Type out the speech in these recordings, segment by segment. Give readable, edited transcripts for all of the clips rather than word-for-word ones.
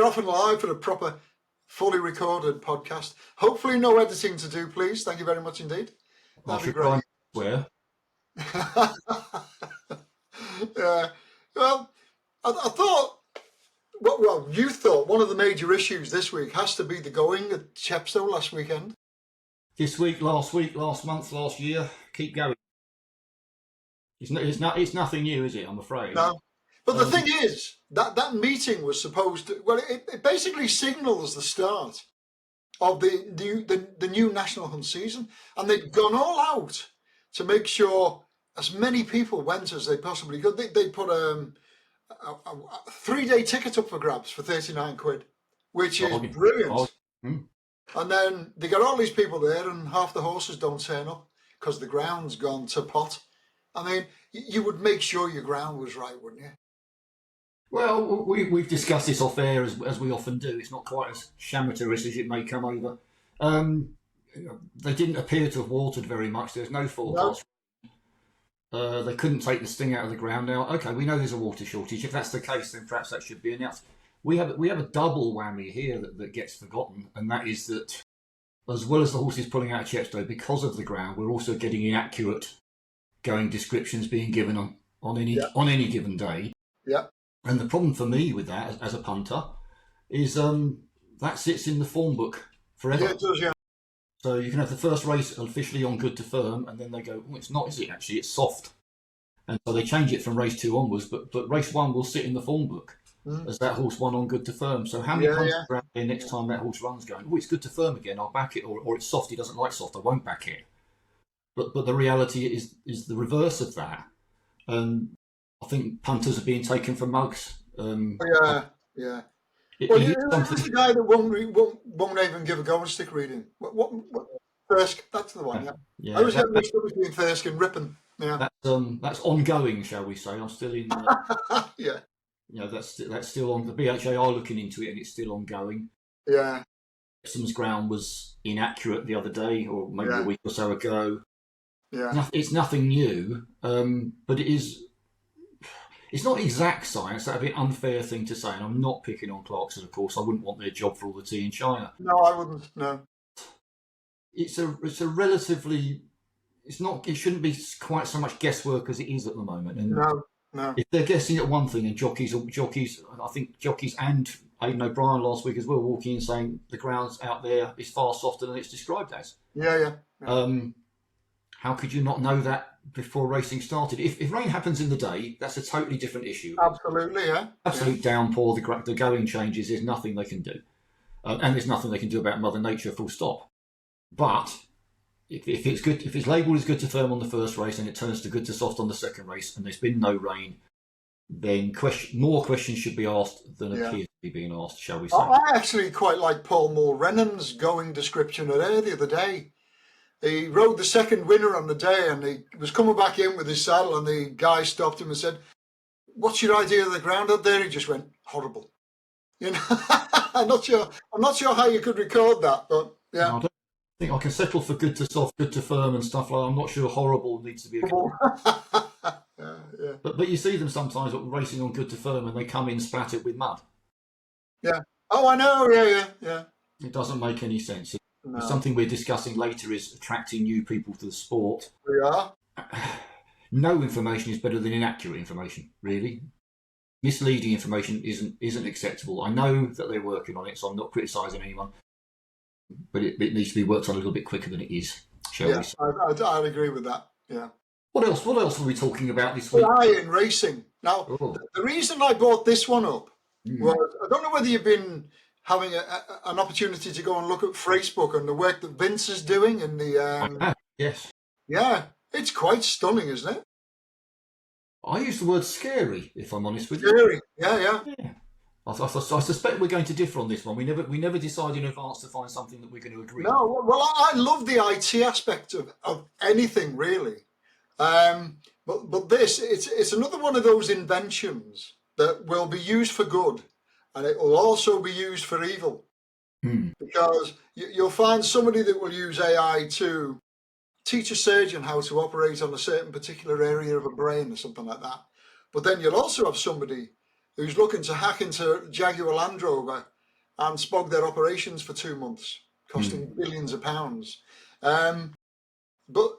off and live for a proper, fully recorded podcast. Hopefully no editing to do, please. Thank you very much indeed. That'd be great. Where? Yeah. Well, I thought, well, you thought one of the major issues this week has to be the going at Chepstow last weekend. This week, last month, last year. Keep going. It's nothing new, is it? I'm afraid. No. But the thing is, that meeting was supposed to, well, it basically signals the start of the new National Hunt season. And they'd gone all out to make sure as many people went as they possibly could. They put a 3-day ticket up for grabs for 39 quid, which is brilliant. And then they got all these people there and half the horses don't turn up because the ground's gone to pot. I mean, you would make sure your ground was right, wouldn't you? Well, we've discussed this off air as we often do. It's not quite as amateurish as it may come over. They didn't appear to have watered very much. There's no forecast. No. They couldn't take the sting out of the ground. Now, okay, we know there's a water shortage. If that's the case, then perhaps that should be announced. We have a double whammy here that gets forgotten, and that is that as well as the horses pulling out of Chepstow because of the ground, we're also getting inaccurate going descriptions being given on any given day. Yeah. And the problem for me with that, as a punter, is that sits in the form book forever. Yeah, it does, yeah. So you can have the first race officially on good to firm, and then they go, well, it's not, is it, actually? It's soft. And so they change it from race 2 onwards, but race 1 will sit in the form book as that horse won on good to firm. So how many punters are out there next time that horse runs going, oh, it's good to firm again, I'll back it, or it's soft, he doesn't like soft, I won't back it. But the reality is the reverse of that. I think punters are being taken for mugs. Yeah. Well, it's the guy that won't even give a go and stick reading. What Thirsk, that's the one. Yeah. I was getting mixed up between Thirsk and Ripon. Yeah. That's ongoing, shall we say? I'm still in. Yeah. You know, that's still on. The BHA are looking into it, and it's still ongoing. Yeah. Epsom's ground was inaccurate the other day, or maybe a week or so ago. Yeah. It's nothing new, but it is. It's not exact science. That'd be an unfair thing to say, and I'm not picking on Clarkson, of course. I wouldn't want their job for all the tea in China. No, I wouldn't. No. It's a relatively. It's not. It shouldn't be quite so much guesswork as it is at the moment. And no. If they're guessing at one thing, and jockeys, I think jockeys and Aidan O'Brien last week as well, walking in saying the ground's out there is far softer than it's described as. Yeah. How could you not know that before racing started? If rain happens in the day, that's a totally different issue. Absolutely, yeah. Absolute downpour, the going changes, there's nothing they can do. And there's nothing they can do about Mother Nature, full stop. But if it's labelled as good to firm on the first race and it turns to good to soft on the second race and there's been no rain, then more questions should be asked than appear to be being asked, shall we say. I actually quite like Paul Moore-Rennan's going description of there the other day. He rode the second winner on the day and he was coming back in with his saddle and the guy stopped him and said, what's your idea of the ground up there? He just went, horrible. You know, I'm not sure how you could record that, but yeah. No, I don't think I can settle for good to soft, good to firm and stuff like that. I'm not sure horrible needs to be a yeah. But you see them sometimes racing on good to firm and they come in splattered with mud. Yeah. Oh, I know. Yeah. It doesn't make any sense. No. Something we're discussing later is attracting new people to the sport. We are. No information is better than inaccurate information, really. Misleading information isn't acceptable. I know that they're working on it, so I'm not criticising anyone. But it needs to be worked on a little bit quicker than it is, shall we say. I'd agree with that, yeah. What else are we talking about this week? In racing. Now, the reason I brought this one up was, I don't know whether you've been having an opportunity to go and look at Facebook and the work that Vince is doing in the... Yes. Yeah, it's quite stunning, isn't it? I use the word scary, if I'm honest with you. Scary, yeah. I suspect we're going to differ on this one. We never decide in advance to find something that we're going to agree on. No, well, I love the IT aspect of anything, really. But this, it's another one of those inventions that will be used for good, and it will also be used for evil. Because you'll find somebody that will use AI to teach a surgeon how to operate on a certain particular area of a brain or something like that. But then you'll also have somebody who's looking to hack into Jaguar Land Rover and spogged their operations for 2 months, costing billions of pounds. But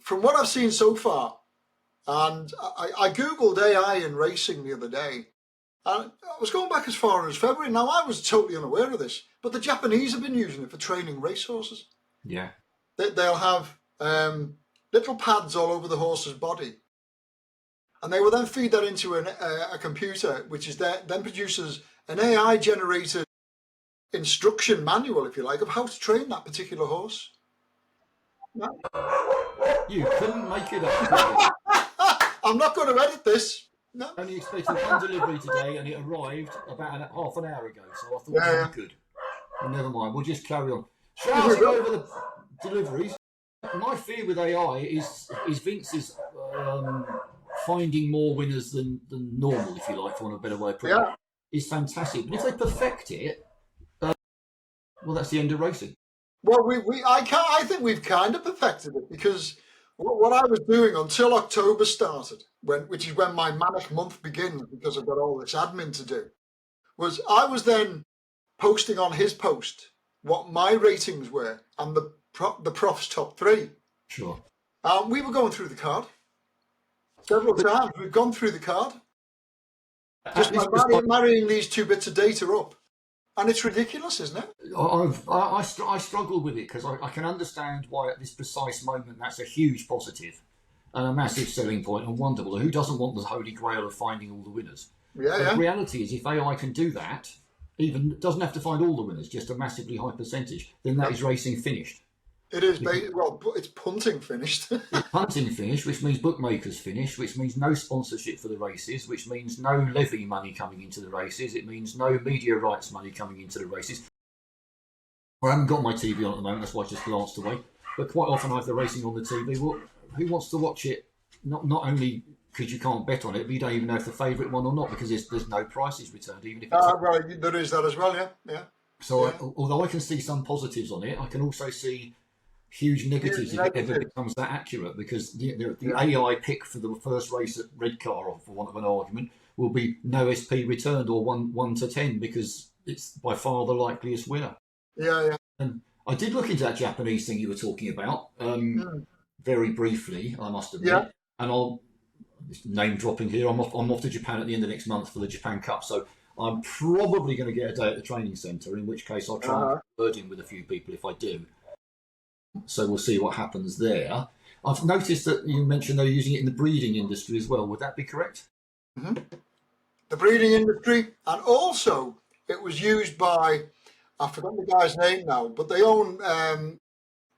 from what I've seen so far, and I Googled AI in racing the other day, and I was going back as far as February. Now, I was totally unaware of this, but the Japanese have been using it for training racehorses. Yeah. They'll have little pads all over the horse's body, and they will then feed that into a computer, which is then produces an AI-generated instruction manual, if you like, of how to train that particular horse. You couldn't make it up. I'm not going to edit this. No. Only expected one delivery today, and it arrived about half an hour ago. So I thought, Yeah. good. Well, never mind. We'll just carry on. Shouting over the deliveries. My fear with AI is Vince is finding more winners than normal, if you like, for want of a better way of putting it. Is fantastic. But if they perfect it, well, that's the end of racing. Well, I think we've kind of perfected it, because what I was doing until October started, which is when my manic month begins, because I've got all this admin to do, was I was then posting on his post what my ratings were and the prof's top 3. Sure. We were going through the card several times. We've gone through the card. Just by marrying these 2 bits of data up. And it's ridiculous, isn't it? I struggle with it, because I can understand why at this precise moment that's a huge positive and a massive selling point, and wonderful. Who doesn't want the holy grail of finding all the winners? Yeah. The reality is, if AI can do that, even doesn't have to find all the winners, just a massively high percentage, then that is racing finished. It is, well, it's punting finished. It's punting finished, which means bookmakers finished, which means no sponsorship for the races, which means no levy money coming into the races. It means no media rights money coming into the races. I haven't got my TV on at the moment, that's why I just glanced away. But quite often I have the racing on the TV. Well, who wants to watch it? Not only because you can't bet on it, but you don't even know if the favourite won or not, because there's no prices returned, even if it's... Right, there is that as well, yeah. So although I can see some positives on it, I can also see huge negatives if it ever becomes that accurate, because the AI pick for the first race at Redcar, or for want of an argument, will be no SP returned, or 1 to 10, because it's by far the likeliest winner. Yeah. And I did look into that Japanese thing you were talking about, very briefly, I must admit. Yeah. And I'll name dropping here. I'm off to Japan at the end of next month for the Japan Cup, so I'm probably going to get a day at the training centre, in which case I'll try and word in with a few people if I do. So we'll see what happens there. I've noticed that you mentioned they're using it in the breeding industry as well. Would that be correct? Mm-hmm. The breeding industry, and also it was used by, I forgot the guy's name now, but they own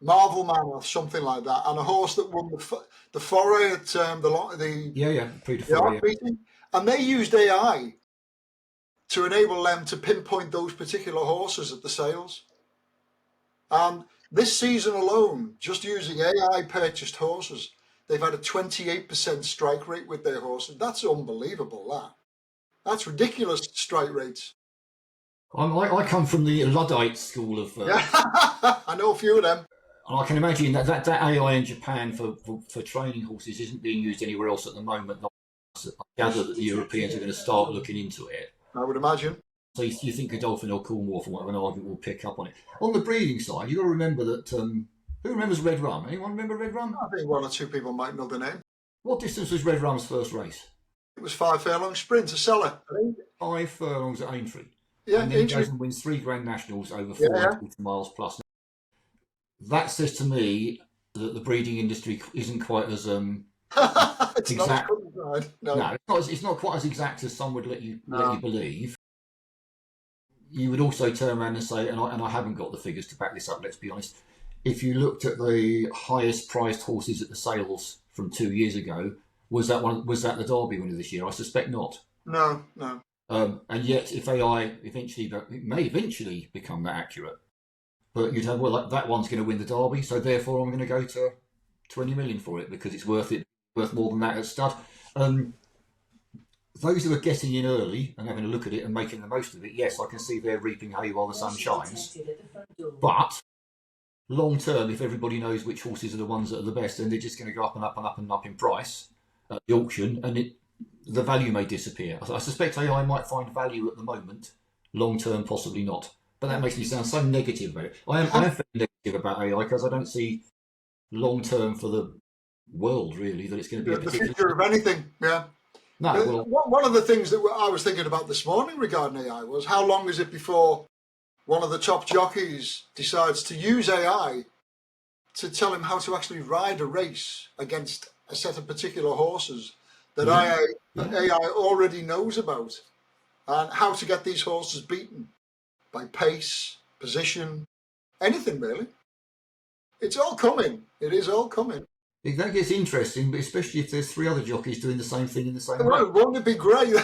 Marvel Man or something like that, and a horse that won the foray at the Prix de Forêt, meeting, and they used AI to enable them to pinpoint those particular horses at the sales. And this season alone, just using AI purchased horses, they've had a 28% strike rate with their horses. That's unbelievable. That's ridiculous strike rates. I come from the Luddite school of... I know a few of them. And I can imagine that AI in Japan for training horses isn't being used anywhere else at the moment. I gather that the Europeans are going to start looking into it. I would imagine. So you think Godolphin or Cornwall, for whatever an argument, will pick up on it. On the breeding side, you've got to remember that... who remembers Red Rum? Anyone remember Red Rum? I think 1 or 2 people might know the name. What distance was Red Rum's first race? It was 5 furlong sprint, a seller. 5 furlongs at Aintree. Yeah, and then goes and wins 3 Grand Nationals over 440 miles plus. That says to me that the breeding industry isn't quite as exact. No, it's not quite as exact as some would let you believe. You would also turn around and say, and I haven't got the figures to back this up, let's be honest. If you looked at the highest priced horses at the sales from 2 years ago, was that the Derby winner this year? I suspect not. No. And yet, if AI it may eventually become that accurate, but you'd have, well, that one's going to win the Derby, so therefore I'm going to go to 20 million for it because it's worth more than that at stud. Those who are getting in early and having a look at it and making the most of it, yes, I can see they're reaping hay while the sun shines. But long term, if everybody knows which horses are the ones that are the best, then they're just going to go up and up and up and up in price at the auction, and the value may disappear. I suspect AI might find value at the moment. Long term, possibly not. But that makes me sound so negative about it. I am very negative about AI because I don't see long term for the world really that it's going to be a The particular. future of anything. Yeah. No, well, One of the things that I was thinking about this morning regarding AI was how long is it before one of the top jockeys decides to use AI to tell him how to actually ride a race against a set of particular horses that AI already knows about, and how to get these horses beaten by pace, position, anything really. It's all coming. It is all coming. that gets interesting, but especially if there's 3 other jockeys doing the same thing in the same way. Well, won't it be great?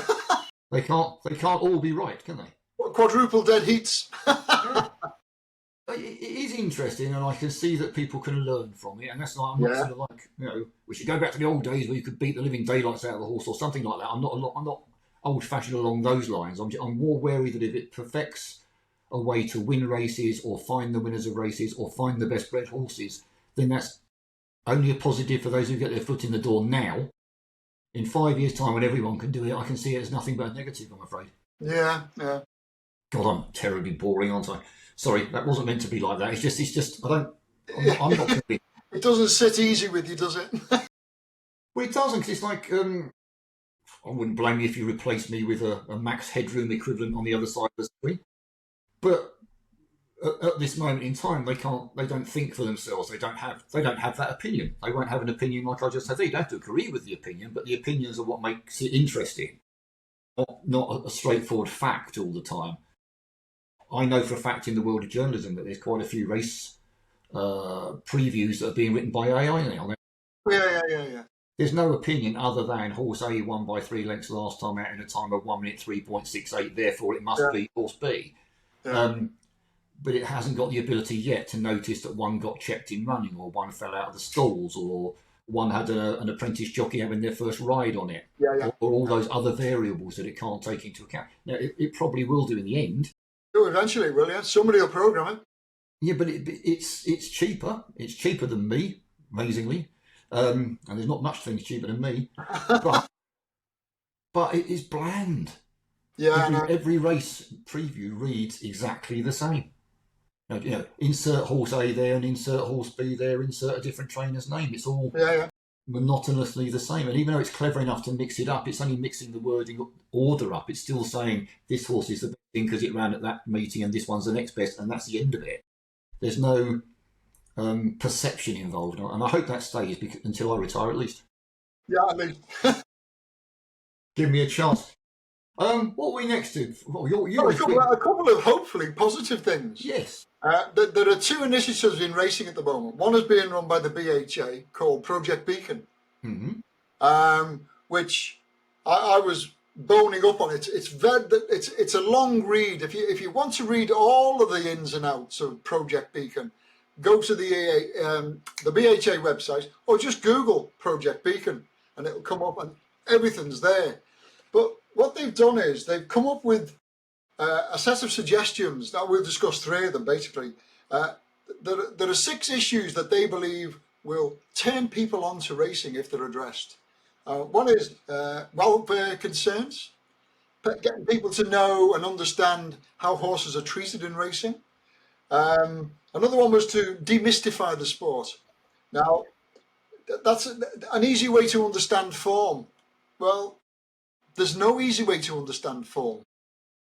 They can't all be right, can they? Quadruple dead heats. Yeah. It is interesting, and I can see that people can learn from it. And that's like I'm not sort of like we should go back to the old days where you could beat the living daylights out of the horse or something like that. I'm not old-fashioned along those lines. I'm more wary that if it perfects a way to win races or find the winners of races or find the best bred horses, then that's only a positive for those who get their foot in the door now. In 5 years' time, when everyone can do it, I can see it as nothing but a negative, I'm afraid. Yeah. God, I'm terribly boring, aren't I? Sorry, that wasn't meant to be like that. It's just, I'm not convinced. It doesn't sit easy with you, does it? Well, it doesn't, because it's like, I wouldn't blame you if you replaced me with a max headroom equivalent on the other side of the screen. But at this moment in time, they don't think for themselves. They don't have that opinion. They won't have an opinion like I just said. They don't have to agree with the opinion, but the opinions are what makes it interesting, not a straightforward fact all the time. I know for a fact in the world of journalism that there's quite a few race previews that are being written by AI now. Yeah. There's no opinion other than horse A won by 3 lengths last time out in a time of 1 minute 3.68, therefore it must be horse B. Yeah. But it hasn't got the ability yet to notice that one got checked in running, or one fell out of the stalls, or one had an apprentice jockey having their first ride on it, or all those other variables that it can't take into account. Now, it probably will do in the end. Oh, eventually, will you? Somebody will program it. Yeah, but it's cheaper. It's cheaper than me, amazingly. And there's not much things cheaper than me. But it is bland. Yeah. Every race preview reads exactly the same. Insert horse A there and insert horse B there, insert a different trainer's name. It's all monotonously the same. And even though it's clever enough to mix it up, it's only mixing the wording order up. It's still saying this horse is the best thing because it ran at that meeting and this one's the next best, and that's the end of it. There's no perception involved, and I hope that stays until I retire at least. Yeah, at least. Give me a chance. What are we next to? Well, a couple of hopefully positive things. Yes. There are 2 initiatives in racing at the moment. One is being run by the BHA called Project Beacon, which I was boning up on. It's a long read. If you want to read all of the ins and outs of Project Beacon, go to the BHA website or just Google Project Beacon and it'll come up and everything's there. But what they've done is they've come up with a set of suggestions. Now we'll discuss 3 of them basically. There are 6 issues that they believe will turn people on to racing if they're addressed. One is welfare concerns, getting people to know and understand how horses are treated in racing. Another one was to demystify the sport. Now, that's an easy way to understand form. Well, there's no easy way to understand form.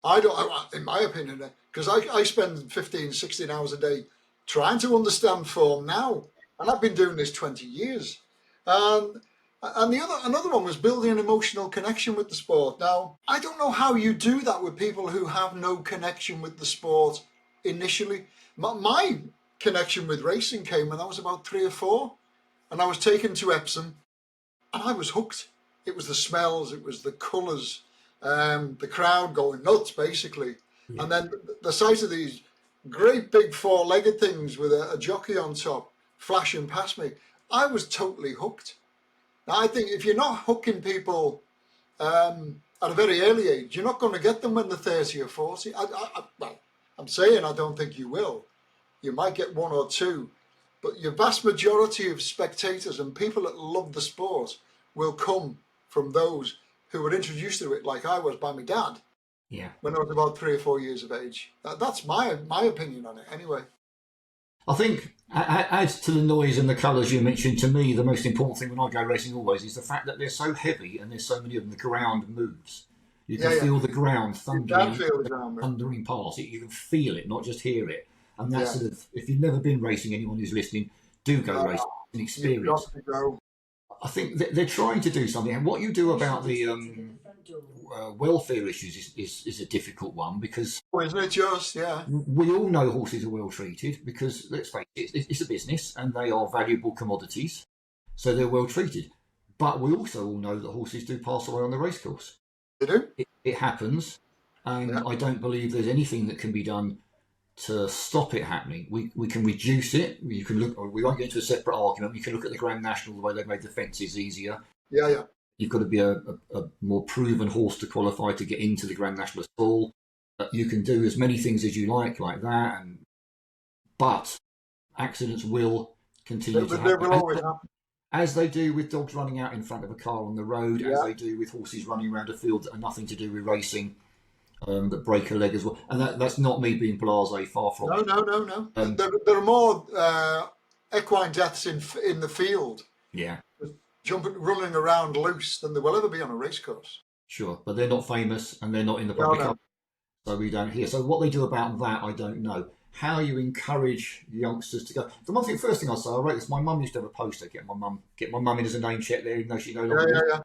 I don't, in my opinion, because I spend 15, 16 hours a day trying to understand form now, and I've been doing this 20 years. And another one was building an emotional connection with the sport. Now, I don't know how you do that with people who have no connection with the sport initially. My connection with racing came when I was about 3 or 4, and I was taken to Epsom, and I was hooked. It was the smells, it was the colours, the crowd going nuts, basically. Yeah. And then the sight of these great big 4-legged things with a jockey on top flashing past me, I was totally hooked. Now, I think if you're not hooking people at a very early age, you're not going to get them when they're 30 or 40. Well, I'm saying I don't think you will. You might get 1 or 2, but your vast majority of spectators and people that love the sport will come from those who were introduced to it like I was by my dad. Yeah. when I was about 3 or 4 years of age. That's my opinion on it, anyway. I think, as to the noise and the colours you mentioned, to me, the most important thing when I go racing always is the fact that they're so heavy and there's so many of them, the ground moves. You can Yeah, feel the ground you can thundering, feel the ground move. thundering past it. You can feel it, not just hear it. And that's Yeah. sort of, if you've never been racing, anyone who's listening, do go racing and You've experience. got to go. I think they're trying to do something. And what you do about the welfare issues is a difficult one, because Oh, isn't it just? Yeah. we all know horses are well treated, because let's face it, it's a business and they are valuable commodities, so they're well treated. But we also all know that horses do pass away on the racecourse. They do? It happens, and Yeah. I don't believe there's anything that can be done to stop it happening. We can reduce it. You can look. We won't get into a separate argument. You can look at the Grand National, the way they've made the fences easier. Yeah. You've got to be a more proven horse to qualify to get into the Grand National at all. You can do as many things as you like that, but accidents will continue to happen. They will always happen. As they do with dogs running out in front of a car on the road, Yeah. as they do with horses running around a field that are nothing to do with racing, that break a leg as well. And that's not me being blasé, far from it. No. There are more equine deaths in the field, Yeah, running around loose, than there will ever be on a racecourse. sure. But they're not famous and they're not in the public eye, so we don't hear. So what they do about that, I don't know. How you encourage youngsters to go. The one thing, first thing I say, I wrote this. My mum used to have a poster. Get my mum in as a name check there, even though she no longer. Yeah.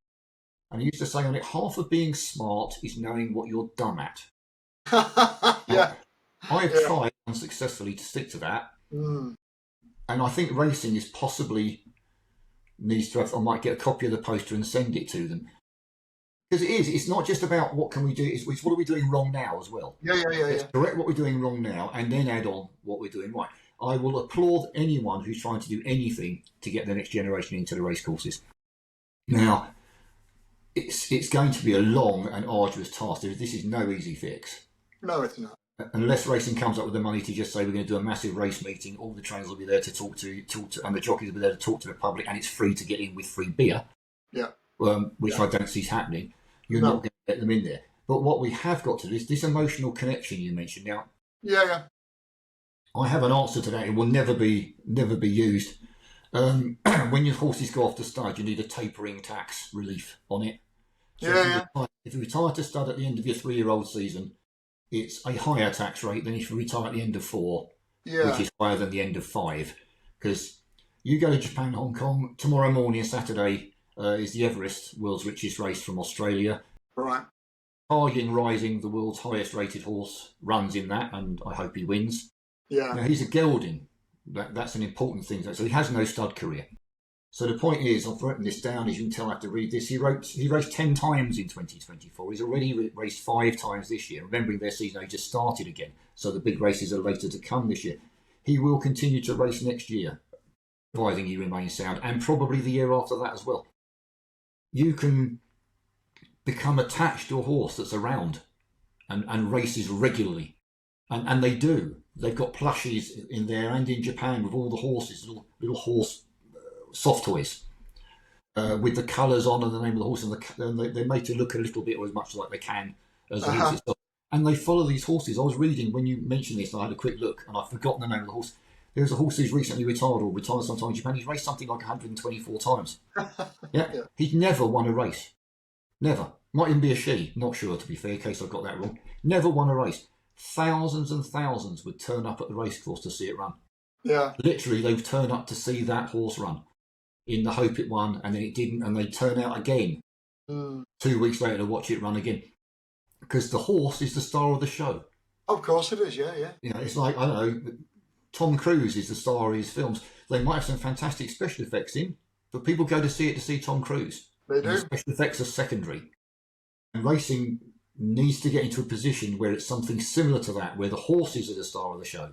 And I used to say on it, half of being smart is knowing what you're dumb at. Yeah. I've tried unsuccessfully to stick to that. Mm. And I think racing is possibly needs to have. I might get a copy of the poster and send it to them, because it's not just about what can we do. It's what are we doing wrong now as well. Yeah. Let's correct what we're doing wrong now, and then add on what we're doing right. I will applaud anyone who's trying to do anything to get the next generation into the racecourses. Now, it's going to be a long and arduous task. This is no easy fix. No, it's not. Unless racing comes up with the money to just say we're going to do a massive race meeting, all the trainers will be there to talk to, and the jockeys will be there to talk to the public, and it's free to get in with free beer. Yeah. Which I don't see happening. You're not going to get them in there. But what we have got to do is this emotional connection you mentioned. Now, Yeah. I have an answer to that. It will never be used. When your horses go off to stud, you need a tapering tax relief on it. So if you retire to stud at the end of your 3-year-old season, it's a higher tax rate than if you retire at the end of 4, which is higher than the end of 5. Because you go to Japan, Hong Kong, tomorrow morning, Saturday, is the Everest, world's richest race from Australia. Right. Targin Rising, the world's highest rated horse, runs in that, and I hope he wins. Yeah. Now, he's a gelding. That's an important thing. So he has no stud career. So the point is, I've written this down, as you can tell after read this, he raced 10 times in 2024. He's already raced 5 times this year. Remembering their season only just started again, so the big races are later to come this year. He will continue to race next year, providing he remains sound, and probably the year after that as well. You can become attached to a horse that's around and races regularly. And they do. They've got plushies in there and in Japan with all the horses, little horse soft toys with the colours on and the name of the horse, and they're made to look a little bit or as much like they can as the horse itself. And they follow these horses. I was reading when you mentioned this, and I had a quick look, and I've forgotten the name of the horse. There's a horse who's recently retired or retired sometime in Japan. He's raced something like 124 times. Yeah. He's never won a race. Never. Might even be a she. Not sure, to be fair, in case I got that wrong. Never won a race. Thousands and thousands would turn up at the racecourse to see it run. Yeah. Literally, they would turn up to see that horse run in the hope it won, and then it didn't, and they'd turn out again 2 weeks later to watch it run again. Because the horse is the star of the show. Of course it is, yeah. You know, it's like, I don't know, Tom Cruise is the star of his films. They might have some fantastic special effects in, but people go to see Tom Cruise. They do. And the special effects are secondary. And racing needs to get into a position where it's something similar to that, where the horses are the star of the show,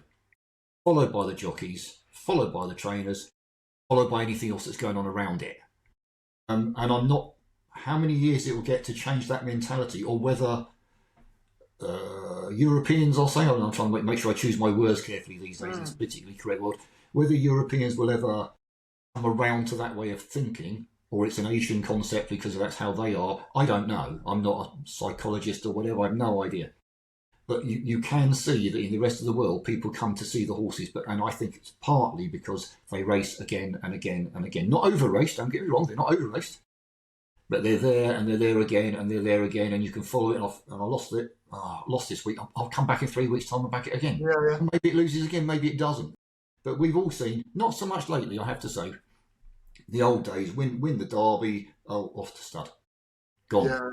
followed by the jockeys, followed by the trainers, followed by anything else that's going on around it. And I'm not how many years it will get to change that mentality, or whether Europeans, I'll say, I'm trying to make sure I choose my words carefully these days in this politically correct world, whether Europeans will ever come around to that way of thinking, or it's an Asian concept because that's how they are. I don't know. I'm not a psychologist or whatever. I have no idea. But you can see that in the rest of the world, people come to see the horses. And I think it's partly because they race again and again and again. Not over raced, don't get me wrong, they're not over raced. But they're there and they're there again and they're there again, and you can follow it off. And I lost it. Lost this week. I'll come back in 3 weeks' time and back it again. Yeah. Maybe it loses again, maybe it doesn't. But we've all seen, not so much lately, I have to say, the old days, win the Derby, off to stud. Gone. Yeah.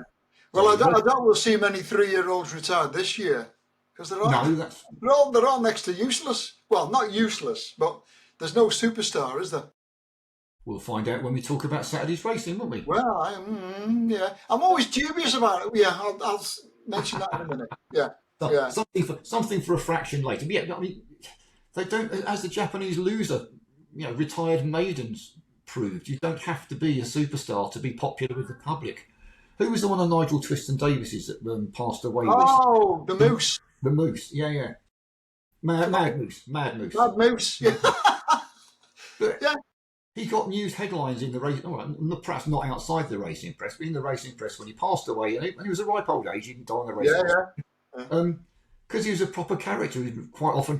Well, I doubt we'll see many 3-year-olds retired this year, because they're all next to useless. Well, not useless, but there's no superstar, is there? We'll find out when we talk about Saturday's racing, won't we? Well, yeah. I'm always dubious about it. Yeah, I'll mention that in a minute. Yeah. Something for a fraction later. But yeah, I mean, they don't, as the Japanese loser, retired maidens proved, you don't have to be a superstar to be popular with the public. Who was the one of Nigel Twiston Davis's that passed away? Oh, the Moose. The Moose, yeah. Mad Moose. Mad Moose, yeah. Yeah. He got news headlines in the race, perhaps not outside the racing press, but in the racing press when he passed away, and he was a ripe old age, he didn't die on the racing press. Because he was a proper character. He quite often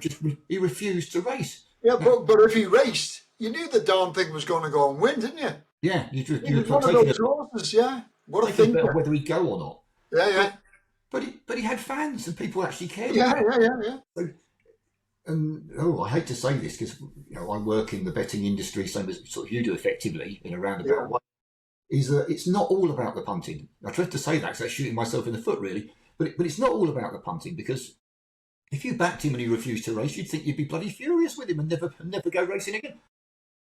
he refused to race. Yeah, but if he raced, you knew the darn thing was going to go and win, didn't you? Yeah, he was one of those horses. Yeah, what a thing! Whether he'd go or not. Yeah. But he had fans and people actually cared. Yeah. So, I hate to say this because I work in the betting industry, same as sort of you do, effectively in a roundabout way. Is that it's not all about the punting. I tried to say that because I'm shooting myself in the foot, really. But it's not all about the punting, because if you backed him and he refused to race, you'd think you'd be bloody furious with him and never go racing again.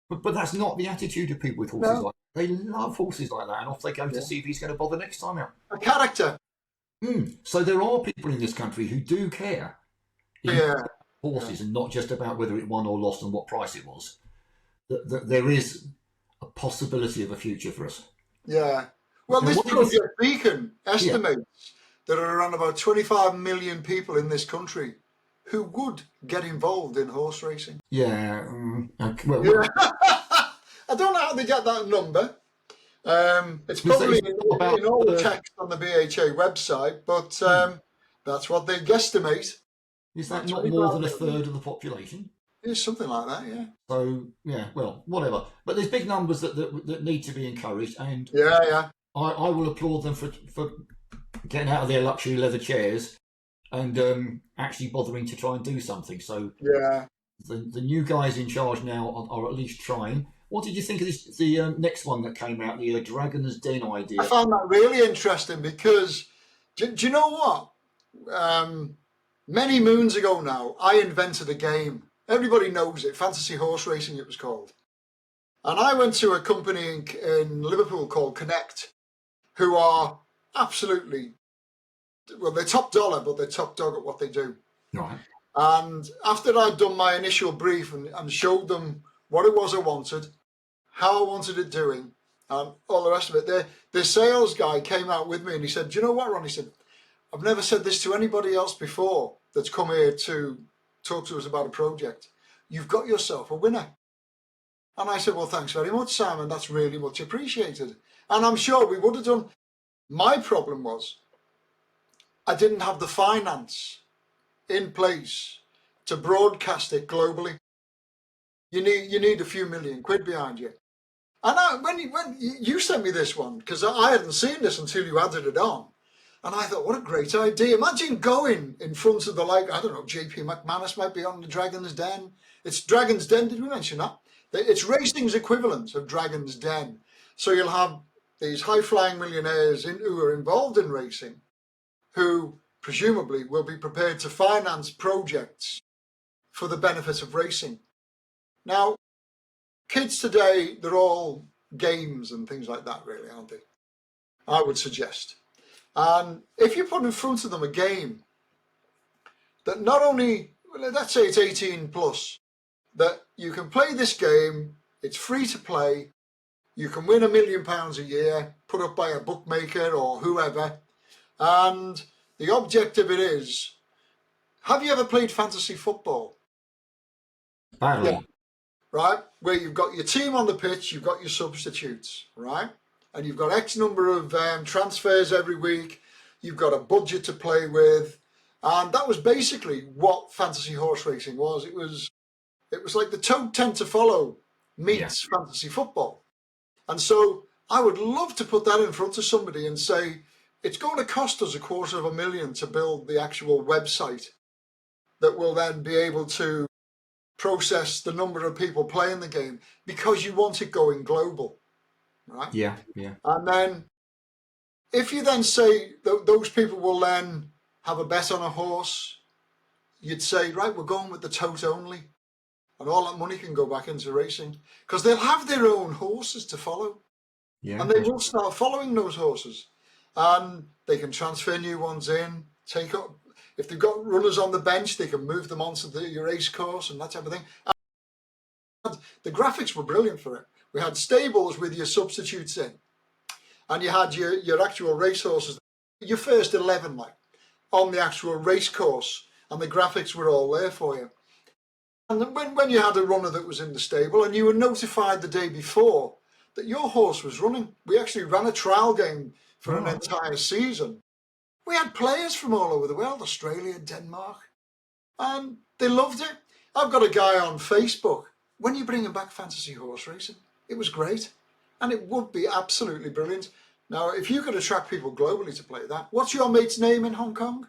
But that's not the attitude of people with horses like that. They love horses like that, and off they go to see if he's going to bother next time out. A character. So there are people in this country who do care about horses and not just about whether it won or lost and what price it was. That there is a possibility of a future for us. Yeah. Well, this Project Beacon estimates there are around about 25 million people in this country who would get involved in horse racing. Yeah. I don't know how they get that number. It's probably in all the text on the BHA website, but that's what they guesstimate. Is that not more than a third of the population? It's something like that, yeah. So, well, whatever. But there's big numbers that need to be encouraged, and I will applaud them for getting out of their luxury leather chairs and actually bothering to try and do something. So the new guys in charge now are at least trying. What did you think of the next one that came out, the Dragon's Den idea? I found that really interesting because, do you know what? Many moons ago now, I invented a game. Everybody knows it, Fantasy Horse Racing it was called. And I went to a company in Liverpool called Connect, who are absolutely, well, they're top dollar, but they're top dog at what they do. Right. And after I'd done my initial brief and showed them what it was I wanted, how I wanted it doing, and all the rest of it, the sales guy came out with me and he said, do you know what, Ron? He said, I've never said this to anybody else before that's come here to talk to us about a project. You've got yourself a winner. And I said, well, thanks very much, Simon. That's really much appreciated. And I'm sure we would have done. My problem was I didn't have the finance in place to broadcast it globally. You need a few million quid behind you. And when you sent me this one, because I hadn't seen this until you added it on, and I thought, what a great idea. Imagine going in front of JP McManus might be on the Dragon's Den. It's Dragon's Den, did we mention that? It's racing's equivalent of Dragon's Den. So you'll have these high-flying millionaires who are involved in racing, who presumably will be prepared to finance projects for the benefit of racing. Now, kids today, they're all games and things like that, really, aren't they? I would suggest. And if you put in front of them a game that not only, let's say it's 18 plus, that you can play this game, it's free to play, you can win £1 million a year, put up by a bookmaker or whoever, and the object of it is, have you ever played fantasy football? Badly. right, where you've got your team on the pitch, you've got your substitutes, right? And you've got X number of transfers every week. You've got a budget to play with. And that was basically what fantasy horse racing was. It was like the toad tend to follow meets fantasy football. And so I would love to put that in front of somebody and say, it's going to cost us $250,000 to build the actual website that will then be able to process the number of people playing the game, because you want it going global, right? Yeah, yeah. And then if you then say those people will then have a bet on a horse, you'd say, right, we're going with the tote only. And all that money can go back into racing, because they'll have their own horses to follow. Yeah. And they will start following those horses. And they can transfer new ones in, take up. If they've got runners on the bench, they can move them onto your race course and that type of thing. And the graphics were brilliant for it. We had stables with your substitutes in. And you had your actual race horses, your first 11, like, on the actual race course. And the graphics were all there for you. And when you had a runner that was in the stable and you were notified the day before that your horse was running, we actually ran a trial game for an entire season. We had players from all over the world, Australia, Denmark, and they loved it. I've got a guy on Facebook. When you bring back fantasy horse racing, it was great, and it would be absolutely brilliant. Now, if you could attract people globally to play that, what's your mate's name in Hong Kong?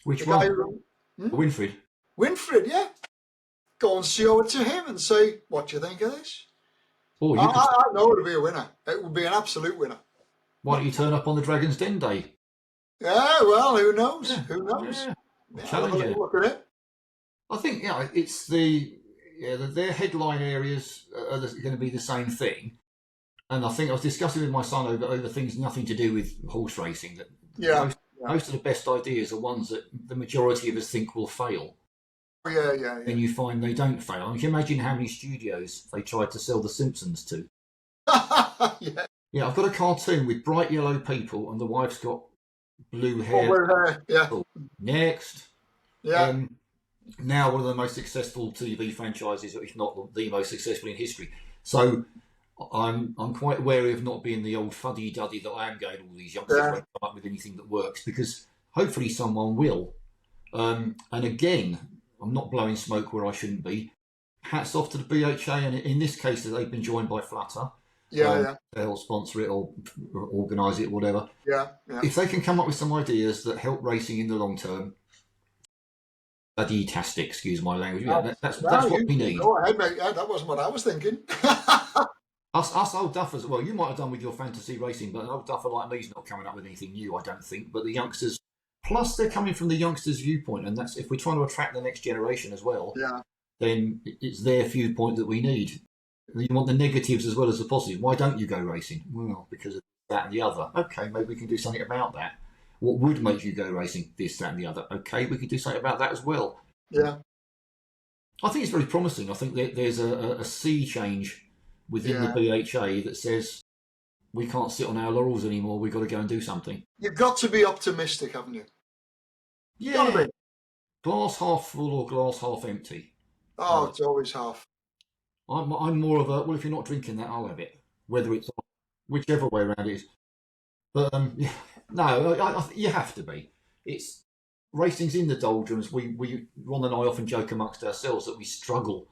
Which the one? Guy who, Winfried. Winfried, yeah. Go and show it to him and say, what do you think of this? Oh, you I know it would be a winner. It would be an absolute winner. Why don't you turn up on the Dragon's Den Day? Yeah, well, who knows? Yeah. Who knows? Yeah. Have a little look at it. I think it's their headline areas are going to be the same thing, and I think I was discussing with my son over things nothing to do with horse racing. That most of the best ideas are ones that the majority of us think will fail. Yeah. And you find they don't fail. I mean, can you imagine how many studios they tried to sell The Simpsons to? Yeah, I've got a cartoon with bright yellow people, and the wife's got blue hair. Yeah. Next. Yeah. Now one of the most successful TV franchises, if not the most successful in history. So I'm quite wary of not being the old fuddy-duddy that I am going. All these youngsters won't come up with anything that works, because hopefully someone will. And again, I'm not blowing smoke where I shouldn't be. Hats off to the BHA, and in this case, they've been joined by Flutter. To help sponsor it or organise it, or whatever. Yeah. If they can come up with some ideas that help racing in the long term, bloody-tastic, excuse my language. That's what we need. Go ahead, mate. Yeah, that wasn't what I was thinking. Us old duffers, well, you might have done with your fantasy racing, but an old duffer like me's not coming up with anything new, I don't think. But the youngsters, plus they're coming from the youngsters' viewpoint, and that's if we're trying to attract the next generation as well. Yeah. Then it's their viewpoint that we need. You want the negatives as well as the positives. Why don't you go racing? Well, because of that and the other. Okay, maybe we can do something about that. What would make you go racing? This, that, and the other. Okay, we can do something about that as well. Yeah. I think it's very promising. I think that there's a sea change within the BHA that says we can't sit on our laurels anymore. We've got to go and do something. You've got to be optimistic, haven't you? Yeah. Gotta be. Glass half full or glass half empty. Oh, it's always half. I'm more of a, well, if you're not drinking that, I'll have it. Whether it's whichever way around it is. But no, you have to be. It's racing's in the doldrums. Ron and I often joke amongst ourselves that we struggle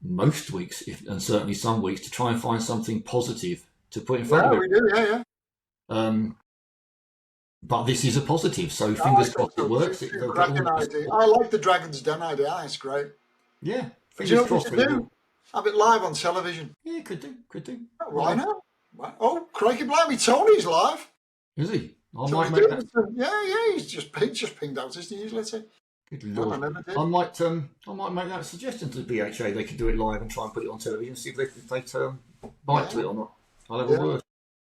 most weeks, and certainly some weeks, to try and find something positive to put in front of it. We do, yeah. But this is a positive, so fingers crossed it works. I like the Dragon's Den idea. That's great. Yeah, fingers crossed. Have it live on television. Yeah, could do. Oh, why not? Oh, crikey, blimey, Tony's live. Is he? I might make that. Yeah, he's just pinged out his newsletter. Good Lord. I might make that suggestion to the BHA. They could do it live and try and put it on television, see if they bite to it or not. I'll have a word.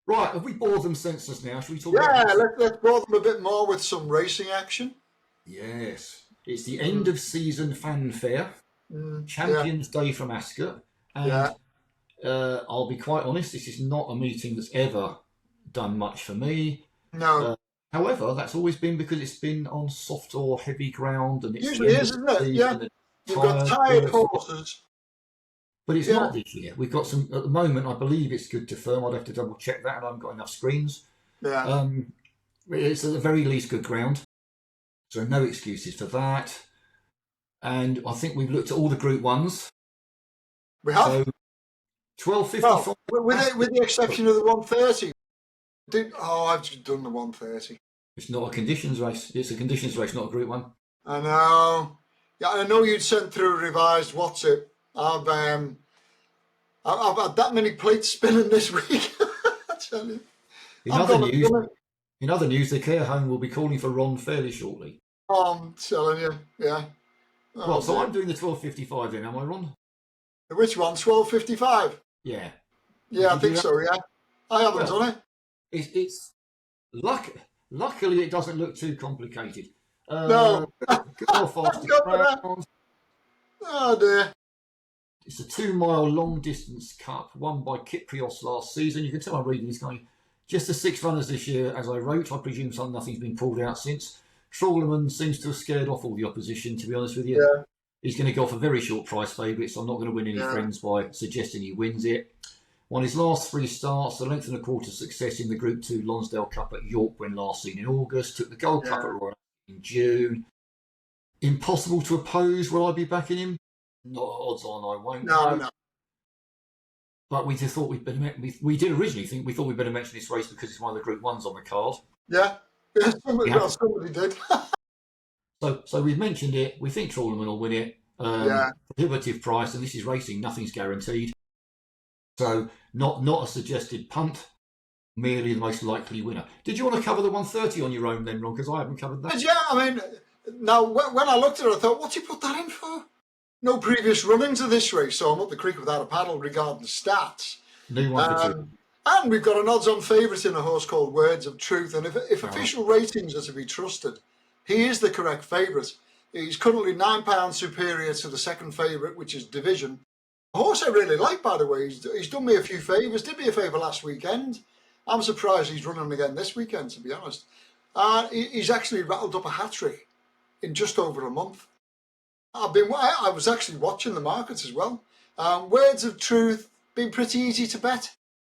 Right, have we bored them senseless now? Should we talk about let's bore them a bit more with some racing action. Yes. It's the end of season fanfare. Champions Day from Ascot. And I'll be quite honest, this is not a meeting that's ever done much for me. No. However, that's always been because it's been on soft or heavy ground, and it's usually is, isn't it? Yeah. You've got tired horses But it's Yeah, not this year. We've got some, at the moment, I believe it's good to firm. I'd have to double check that, and I haven't got enough screens. yeah. It's at the very least good ground. So no excuses for that. And I think we've looked at all the Group 1s. We have. So Well, 12.55. with the exception of the 130. I've just done the 130. It's not a conditions race. It's a conditions race, not a Group 1. I know. Yeah, I know you'd sent through a revised what's it. I've had that many plates spinning this week. I tell you. In I've other got news, it. the care home will be calling for Ron fairly shortly. I'm telling you, yeah. Well, so dear. I'm doing the 12.55 then, am I, Ron? Which one? 12.55. Yeah. Yeah, I Did think you- so. Yeah, I haven't Well, done it. it's luckily it doesn't look too complicated. No, Girl fast go for that. round. Oh dear. It's a 2-mile long distance cup won by Kyprios last season. You can tell I'm reading this guy. Just the 6 runners this year, as I wrote. I presume nothing's been pulled out since. Trawlerman seems to have scared off all the opposition, to be honest with you. Yeah. He's going to go for very short price favourites. So I'm not going to win any friends by suggesting he wins it. Won his last 3 starts, the length and a quarter success in the Group 2 Lonsdale Cup at York when last seen in August. Took the Gold Cup at Royal in June. Impossible to oppose. Will I be backing him? Not odds on, I won't. No. But we just thought we did originally think we thought we'd better mention this race because it's one of the Group 1s on the card. Yeah. Somebody did. So we've mentioned it. We think Trawlerman will win it. Prohibitive price, and this is racing. Nothing's guaranteed. So not a suggested punt. Merely the most likely winner. Did you want to cover the 130 on your own then, Ron? Because I haven't covered that. Yeah, I mean, now when I looked at it, I thought, what's he put that in for? No previous runnings of this race, so I'm up the creek without a paddle regarding the stats. New one for two. And we've got an odds-on favourite in a horse called Words of Truth. And if official ratings are to be trusted, he is the correct favourite. He's currently £9 superior to the second favourite, which is Division. A horse I really like, by the way. He's done me a few favours. Did me a favour last weekend. I'm surprised he's running again this weekend, to be honest. He's actually rattled up a hat-trick in just over a month. I was actually watching the markets as well. Words of Truth, been pretty easy to bet.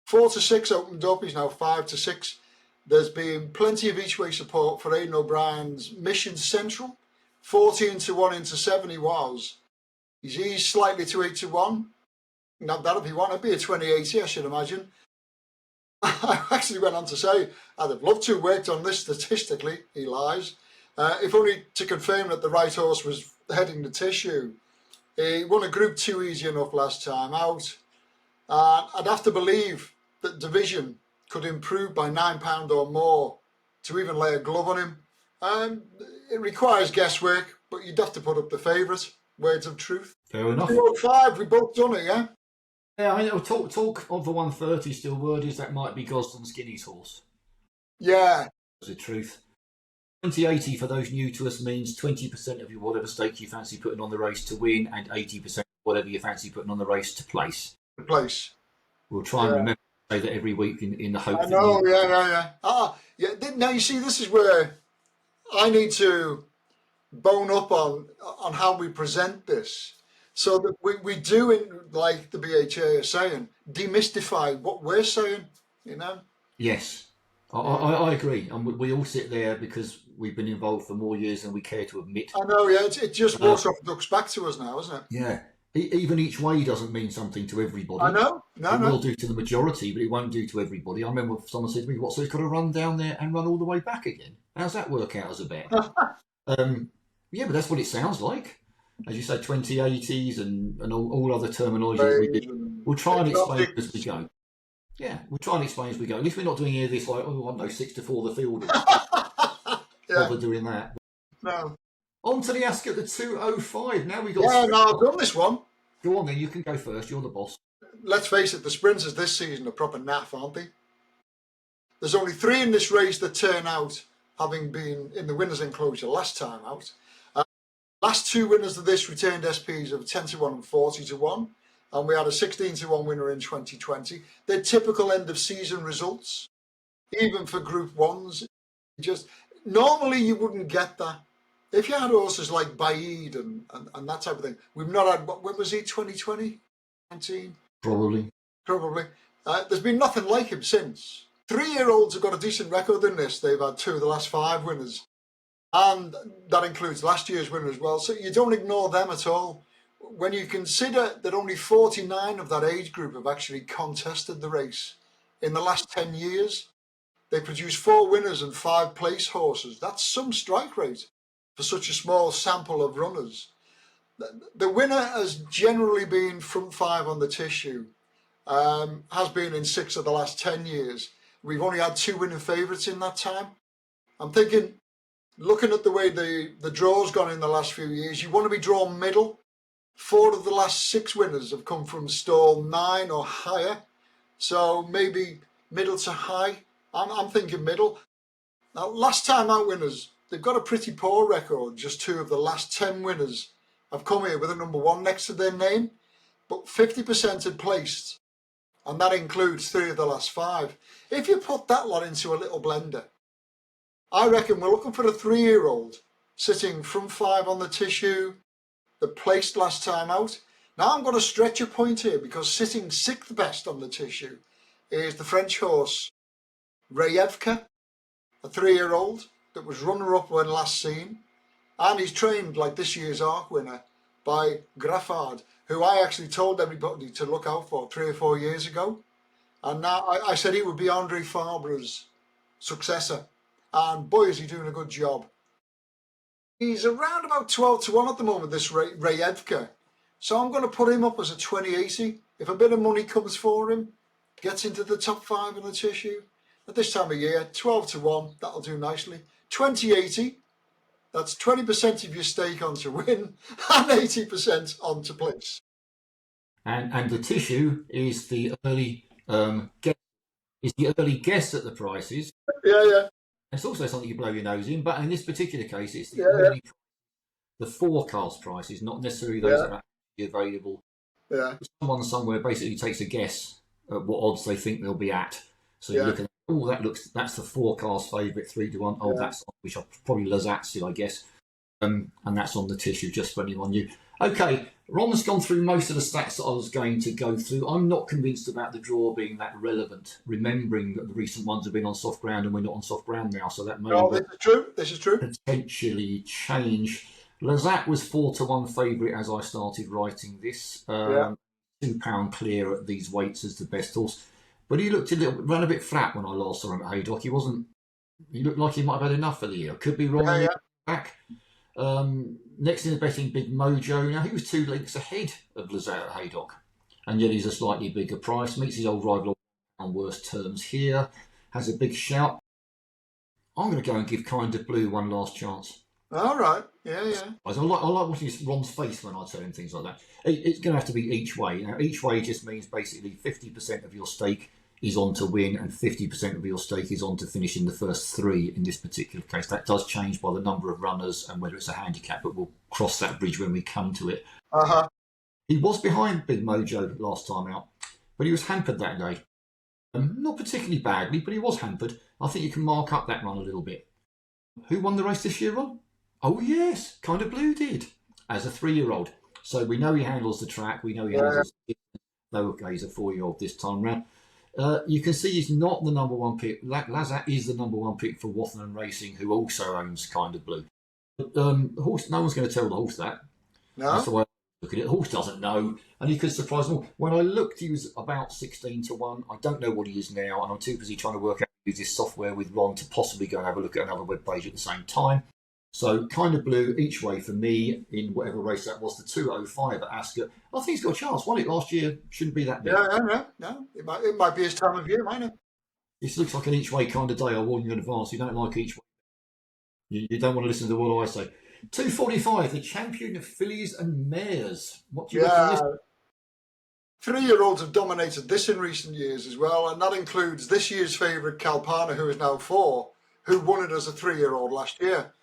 4 to 6 opened up. He's now 5 to 6. There's been plenty of each way support for Aidan O'Brien's Mission Central. 14 to 1 into 7 he was. He's eased slightly to 8 to 1. Now that'll be one. It'd be a 2080, I should imagine. I actually went on to say I'd have loved to have worked on this statistically. He lies. If only to confirm that the right horse was heading the tissue. He won a Group 2 easy enough last time out. I'd have to believe that Division could improve by £9 or more to even lay a glove on him. It requires guesswork, but you'd have to put up the favourite, Words of Truth. Fair enough. 205, we both done it, yeah? Yeah, I mean, talk of the 130 still. Word is that might be Gosden Skinny's horse. Yeah. That's the truth. 2080 for those new to us means 20% of your whatever stake you fancy putting on the race to win and 80% whatever you fancy putting on the race to place. The place. We'll try and remember to say that every week in the hope I know, yeah. Now you see, this is where I need to bone up on how we present this, so that we do, like the BHA are saying, demystify what we're saying, you know? Yes, I agree. And we all sit there because we've been involved for more years than we care to admit. I know, yeah, it just walks off ducks back to us now, isn't it? Yeah. Even each way doesn't mean something to everybody. I know. It will do to the majority, but it won't do to everybody. I remember someone said to me, "What? So he's got to run down there and run all the way back again? How's that work out as a bet?" Yeah, but that's what it sounds like. As you say, 2080s and all other terminology. We'll try and explain as we go. Yeah, we'll try and explain as we go. At least we're not doing any of this like, I don't know, 6 to 4 the field. Bother doing that. No. On to the Ascot, the 205. Now we got. Yeah, no, I've done this one. Go on then, you can go first. You're the boss. Let's face it, the sprinters this season are proper naff, aren't they? There's only 3 in this race that turn out, having been in the winners' enclosure last time out. Last 2 winners of this retained SPs of 10 to 1 and 40 to 1. And we had a 16 to 1 winner in 2020. They're typical end of season results, even for Group 1s. Normally you wouldn't get that. If you had horses like Baid and that type of thing, we've not had, when was he, 2020? 19. Probably. Probably. There's been nothing like him since. 3-year-olds have got a decent record in this. They've had 2 of the last 5 winners. And that includes last year's winner as well. So you don't ignore them at all. When you consider that only 49 of that age group have actually contested the race in the last 10 years, they produce 4 winners and 5 place horses. That's some strike rate for such a small sample of runners. The winner has generally been front 5 on the tissue, has been in 6 of the last 10 years. We've only had 2 winning favourites in that time. I'm thinking, looking at the way the draw's gone in the last few years, you want to be drawn middle. 4 of the last 6 winners have come from stall 9 or higher. So maybe middle to high. I'm thinking middle. Now, last time out winners, they've got a pretty poor record. Just 2 of the last 10 winners have come here with a number 1 next to their name, but 50% had placed, and that includes 3 of the last 5. If you put that lot into a little blender, I reckon we're looking for a 3-year-old sitting front 5 on the tissue that placed last time out. Now I'm going to stretch a point here, because sitting 6th best on the tissue is the French horse Rayevka, a 3-year-old that was runner-up when last seen, and he's trained like this year's ARC winner by Graffard, who I actually told everybody to look out for 3 or 4 years ago, and now I said he would be Andre Fabre's successor, and boy is he doing a good job. He's around about 12 to 1 at the moment, this Rayevka, so I'm going to put him up as a 2080. If a bit of money comes for him, gets into the top 5 in the tissue, at this time of year, 12 to 1, that'll do nicely. 2080, that's 20% of your stake on to win and 80% on to place. And the tissue is the early guess at the prices. Yeah. It's also something you blow your nose in, but in this particular case, it's the forecast prices, not necessarily those that are actually available. Yeah. Someone somewhere basically takes a guess at what odds they think they'll be at. So you look at, that's the forecast favourite 3 to 1. That's, which are probably Lazat still, I guess. And that's on the tissue, just for anyone new. Okay, Ron's gone through most of the stats that I was going to go through. I'm not convinced about the draw being that relevant, remembering that the recent ones have been on soft ground and we're not on soft ground now, so that may this is true. Potentially change. Lazat was 4 to 1 favourite as I started writing this. £2 clear at these weights as the best horse. But he ran a bit flat when I last saw him at Haydock. He looked like he might have had enough for the year. Could be wrong. Back. Next in the betting, Big Mojo. Now, he was 2 lengths ahead of Lazat at Haydock, and yet he's a slightly bigger price. Meets his old rival on worse terms here. Has a big shout. I'm going to go and give Kind of Blue one last chance. All right. Yeah. I like watching Ron's face when I tell him things like that. It's going to have to be each way. Now, each way just means basically 50% of your stake is on to win and 50% of your stake is on to finish in the first 3 in this particular case. That does change by the number of runners and whether it's a handicap, but we'll cross that bridge when we come to it. He was behind Big Mojo last time out, but he was hampered that day. Not particularly badly, but he was hampered. I think you can mark up that run a little bit. Who won the race this year, Ron? Oh, yes, Kind of Blue did, as a 3-year-old. So we know he handles the track. We know he handles it. Okay, he's a 4-year-old this time round. You can see he's not the number 1 pick. Lazat is the number 1 pick for Wathenham Racing, who also owns Kind of Blue. But the horse, no one's going to tell the horse that. No. That's the way I look at it. The horse doesn't know, and he could surprise them all. When I looked, he was about 16 to 1. I don't know what he is now, and I'm too busy trying to work out how to use this software with Ron to possibly go and have a look at another web page at the same time. So Kind of Blue each way for me in whatever race that was, the 2:05 at Ascot. I think he's got a chance. Won it last year. Shouldn't be that big. No. It might be his time of year, mightn't it? This looks like an each way kind of day. I warn you in advance. You don't like each way. You don't want to listen to what I say. 2:45, the champion of fillies and mares. What do you reckon this? 3-year-olds have dominated this in recent years as well, and that includes this year's favourite Kalpana, who is now 4, who won it as a 3-year-old last year.